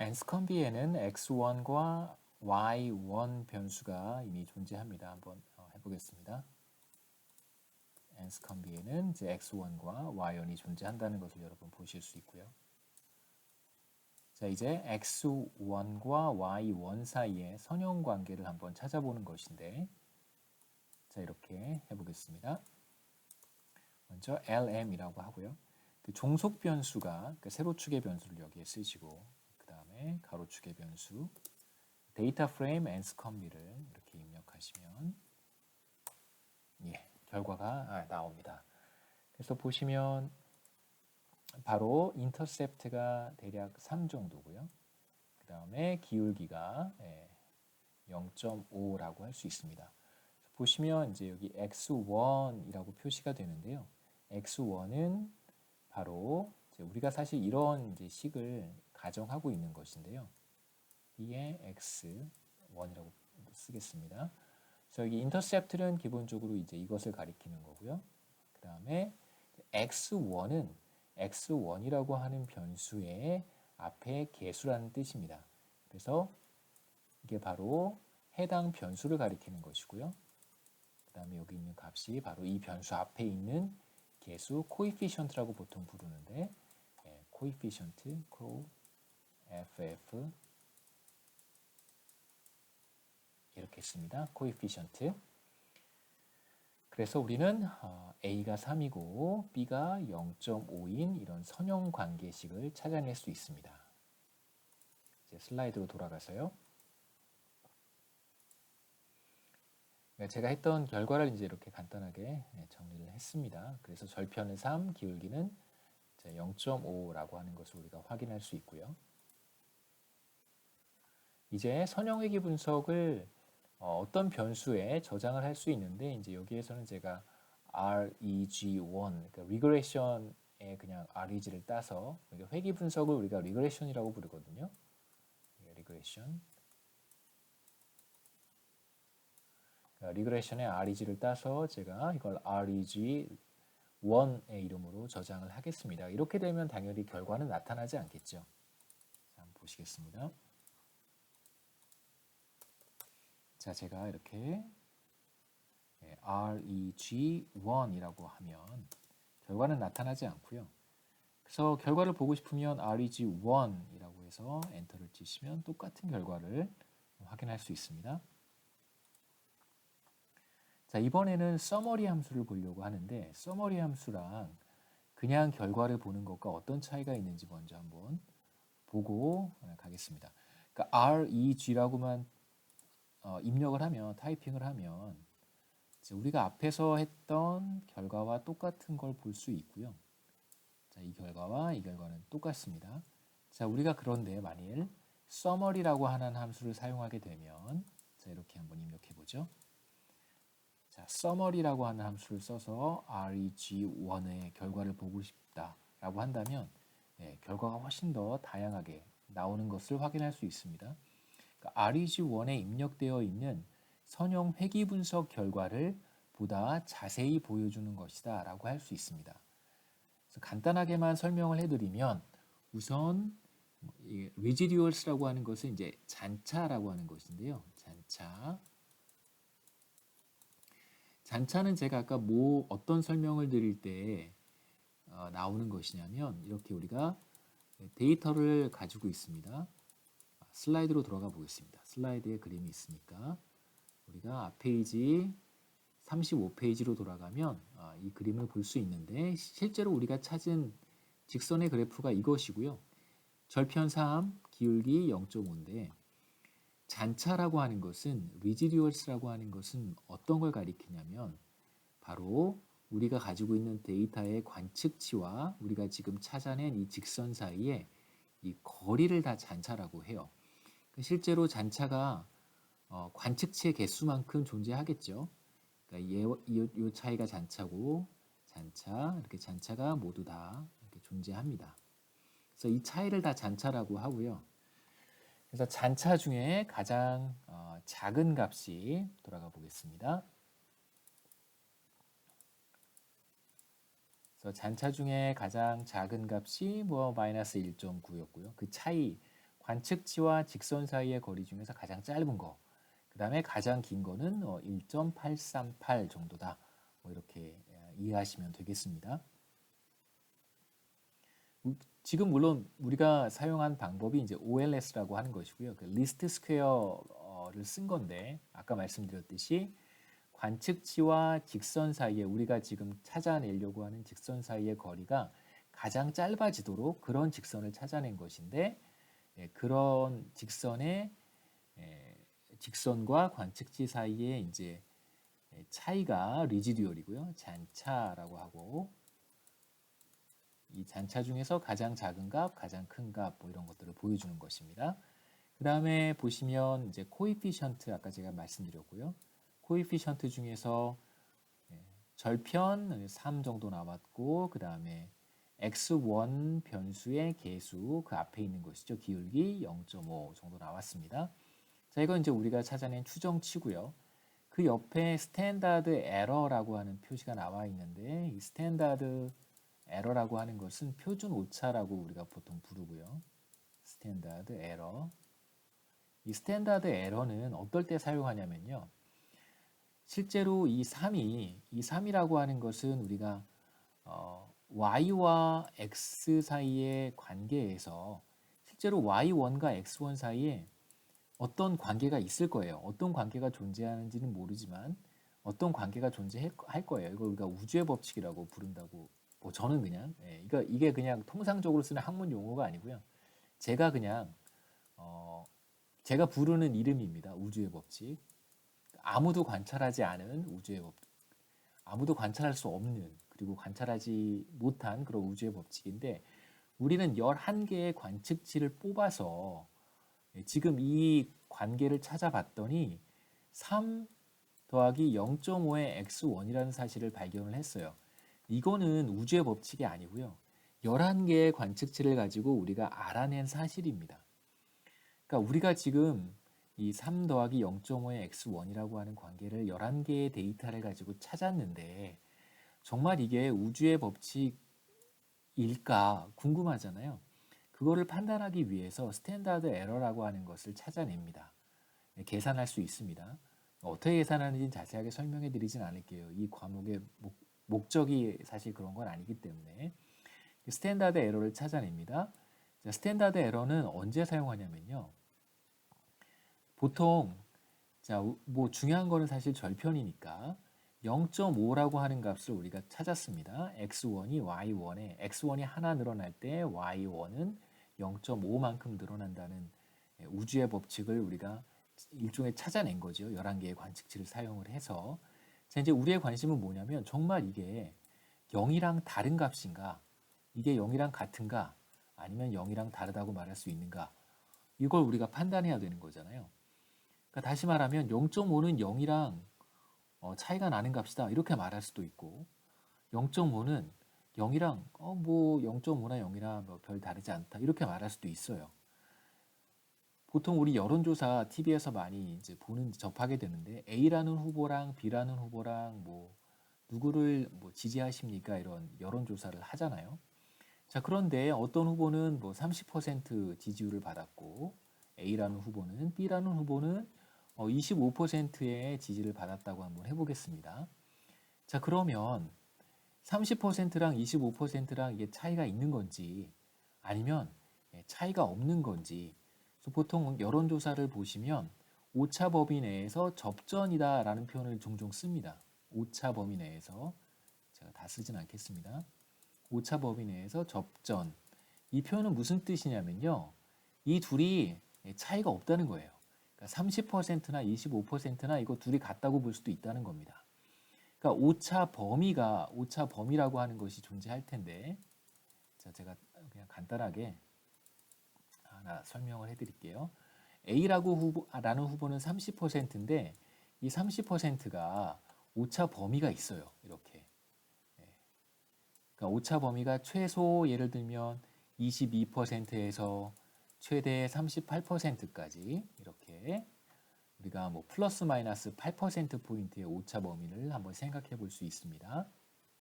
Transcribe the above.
앤스컴비에는 x1과 y1 변수가 이미 존재합니다. 한번 해보겠습니다. 앤스컴비에는 이제 x1과 y1이 존재한다는 것을 여러분 보실 수 있고요. 자, 이제 x1과 y1 사이의 선형 관계를 한번 찾아보는 것인데, 자, 이렇게 해보겠습니다. 먼저 lm이라고 하고요. 그 종속 변수가 그 세로축의 변수를 여기에 쓰시고, 그 다음에 가로축의 변수, 데이터 프레임 앤스컴비를 이렇게 입력하시면 결과가 나옵니다. 그래서 보시면 바로 인터셉트가 대략 3 정도고요. 그 다음에 기울기가 0.5라고 할 수 있습니다. 보시면 이제 여기 x1이라고 표시가 되는데요. x1은 바로 이제 우리가 사실 이런 이제 식을 가정하고 있는 것인데요. B의 x1이라고 쓰겠습니다. 그래서 여기 인터셉트는 기본적으로 이제 이것을 가리키는 거고요. 그 다음에 x1이라고 하는 변수의 앞에 개수라는 뜻입니다. 그래서 이게 바로 해당 변수를 가리키는 것이고요. 그 다음에 여기 있는 값이 바로 이 변수 앞에 있는 개수 코에피션트라고 보통 부르는데 코에피션트, FF 이렇게 씁니다. 코에피션트. 그래서 우리는 A가 3이고 B가 0.5인 이런 선형 관계식을 찾아낼 수 있습니다. 이제 슬라이드로 돌아가서요. 제가 했던 결과를 이제 이렇게 간단하게 정리를 했습니다. 그래서 절편의 3, 기울기는 0.5라고 하는 것을 우리가 확인할 수 있고요. 이제 선형회귀 분석을 어떤 변수에 저장을 할 수 있는데 이제 여기에서는 제가 REG1, 그러니까 리그레션의 그냥 REG를 따서 회귀 분석을 우리가 리그레션이라고 부르거든요. 리그레션. 리그레션의 REG를 따서 제가 이걸 REG1의 이름으로 저장을 하겠습니다. 이렇게 되면 당연히 결과는 나타나지 않겠죠. 한번 보시겠습니다. 자, 제가 이렇게 REG1이라고 하면 결과는 나타나지 않고요. 그래서 결과를 보고 싶으면 REG1이라고 해서 엔터를 치시면 똑같은 결과를 확인할 수 있습니다. 자, 이번에는 서머리 함수를 보려고 하는데 서머리 함수랑 그냥 결과를 보는 것과 어떤 차이가 있는지 먼저 한번 보고 가겠습니다. 그러니까 REG라고만 입력을 하면, 타이핑을 하면 우리가 앞에서 했던 결과와 똑같은 걸 볼 수 있고요. 자, 이 결과와 이 결과는 똑같습니다. 자, 우리가 그런데 만일 summary라고 하는 함수를 사용하게 되면 자, 이렇게 한번 입력해 보죠. 자, summary라고 하는 함수를 써서 REG1의 결과를 보고 싶다라고 한다면 결과가 훨씬 더 다양하게 나오는 것을 확인할 수 있습니다. 그러니까 REG1에 입력되어 있는 선형 회귀 분석 결과를 보다 자세히 보여주는 것이다 라고 할 수 있습니다. 그래서 간단하게만 설명을 해드리면 우선 residuals라고 하는 것은 이제 잔차라고 하는 것인데요. 잔차는 제가 아까 어떤 설명을 드릴 때 나오는 것이냐면 이렇게 우리가 데이터를 가지고 있습니다. 슬라이드로 돌아가 보겠습니다. 슬라이드에 그림이 있으니까 우리가 페이지 35페이지로 돌아가면 이 그림을 볼 수 있는데 실제로 우리가 찾은 직선의 그래프가 이것이고요. 절편 3, 기울기 0.5인데 잔차라고 하는 것은 residuals라고 하는 것은 어떤 걸 가리키냐면 바로 우리가 가지고 있는 데이터의 관측치와 우리가 지금 찾아낸 이 직선 사이에 이 거리를 다 잔차라고 해요. 실제로 잔차가 관측치의 개수만큼 존재하겠죠. 그러니까 이 차이가 잔차고 잔차 이렇게 잔차가 모두 다 이렇게 존재합니다. 그래서 이 차이를 다 잔차라고 하고요. 그래서 잔차 중에 가장 작은 값이 돌아가 보겠습니다. 그래서 잔차 중에 가장 작은 값이 마이너스 1.9였고요. 그 차이 관측지와 직선 사이의 거리 중에서 가장 짧은 거, 그 다음에 가장 긴 거는 1.838 정도다. 뭐 이렇게 이해하시면 되겠습니다. 지금 물론 우리가 사용한 방법이 이제 OLS라고 하는 것이고요. 그 리스트 스퀘어를 쓴 건데 아까 말씀드렸듯이 관측지와 직선 사이에 우리가 지금 찾아내려고 하는 직선 사이의 거리가 가장 짧아지도록 그런 직선을 찾아낸 것인데 그런 직선의 직선과 관측지 사이에 이제 차이가 리지듀얼이고요. 잔차라고 하고 이 잔차 중에서 가장 작은 값, 가장 큰 값 뭐 이런 것들을 보여주는 것입니다. 그 다음에 보시면 이제 코이피션트 아까 제가 말씀드렸고요. 코이피션트 중에서 절편 3 정도 나왔고 그 다음에 x1 변수의 개수 그 앞에 있는 것이죠. 기울기 0.5 정도 나왔습니다. 자, 이건 이제 우리가 찾아낸 추정치고요. 그 옆에 스탠다드 에러라고 하는 표시가 나와 있는데 이 스탠다드 에러라고 하는 것은 표준 오차라고 우리가 보통 부르고요. 스탠다드 에러. 이 스탠다드 에러는 어떨 때 사용하냐면요. 실제로 이 3이라고 하는 것은 우리가 y와 x 사이의 관계에서 실제로 y1과 x1 사이에 어떤 관계가 있을 거예요. 어떤 관계가 존재하는지는 모르지만 어떤 관계가 존재할 거예요. 이걸 우리가 우주의 법칙이라고 부른다고 뭐 저는 그냥 이게 그냥 통상적으로 쓰는 학문 용어가 아니고요. 제가 그냥 제가 부르는 이름입니다. 우주의 법칙. 아무도 관찰하지 않은 우주의 법칙. 아무도 관찰할 수 없는 그리고 관찰하지 못한 그런 우주의 법칙인데 우리는 11개의 관측치를 뽑아서 지금 이 관계를 찾아봤더니 3 더하기 0.5의 x1이라는 사실을 발견을 했어요. 이거는 우주의 법칙이 아니고요. 11개의 관측치를 가지고 우리가 알아낸 사실입니다. 그러니까 우리가 지금 이 3 더하기 0.5의 x1이라고 하는 관계를 11개의 데이터를 가지고 찾았는데 정말 이게 우주의 법칙일까 궁금하잖아요. 그거를 판단하기 위해서 스탠다드 에러라고 하는 것을 찾아냅니다. 계산할 수 있습니다. 어떻게 계산하는지는 자세하게 설명해 드리진 않을게요. 이 과목의 목적이 사실 그런 건 아니기 때문에 스탠다드 에러를 찾아냅니다. 스탠다드 에러는 언제 사용하냐면요. 보통 뭐 중요한 거는 사실 절편이니까 0.5라고 하는 값을 우리가 찾았습니다. x1이 y1에 x1이 하나 늘어날 때 y1은 0.5만큼 늘어난다는 우주의 법칙을 우리가 일종의 찾아낸 거죠. 11개의 관측치를 사용을 해서. 자, 이제 우리의 관심은 뭐냐면 정말 이게 0이랑 다른 값인가? 이게 0이랑 같은가? 아니면 0이랑 다르다고 말할 수 있는가? 이걸 우리가 판단해야 되는 거잖아요. 그러니까 다시 말하면 0.5는 0이랑 차이가 나는 값이다. 이렇게 말할 수도 있고 0.5는 0이랑 뭐 0.5나 0이나 뭐 별 다르지 않다. 이렇게 말할 수도 있어요. 보통 우리 여론조사 TV에서 많이 이제 접하게 되는데 A라는 후보랑 B라는 후보랑 뭐 누구를 뭐 지지하십니까? 이런 여론조사를 하잖아요. 자, 그런데 어떤 후보는 뭐 30% 지지율을 받았고 A라는 후보는 B라는 후보는 25%의 지지를 받았다고 한번 해보겠습니다. 자, 그러면 30%랑 25%랑 이게 차이가 있는 건지 아니면 차이가 없는 건지 보통 여론조사를 보시면 오차 범위 내에서 접전이다라는 표현을 종종 씁니다. 오차 범위 내에서 제가 다 쓰진 않겠습니다. 오차 범위 내에서 접전. 이 표현은 무슨 뜻이냐면요. 이 둘이 차이가 없다는 거예요. 그러니까 30%나 25%나 이거 둘이 같다고 볼 수도 있다는 겁니다. 그러니까 오차 범위라고 하는 것이 존재할 텐데, 자, 제가 그냥 간단하게 하나 설명을 해드릴게요. 라는 후보는 30%인데 이 30%가 오차 범위가 있어요. 이렇게. 그러니까 오차 범위가 최소 예를 들면 22%에서 최대 38%까지 이렇게 우리가 뭐 플러스 마이너스 8%포인트의 오차 범위를 한번 생각해 볼 수 있습니다.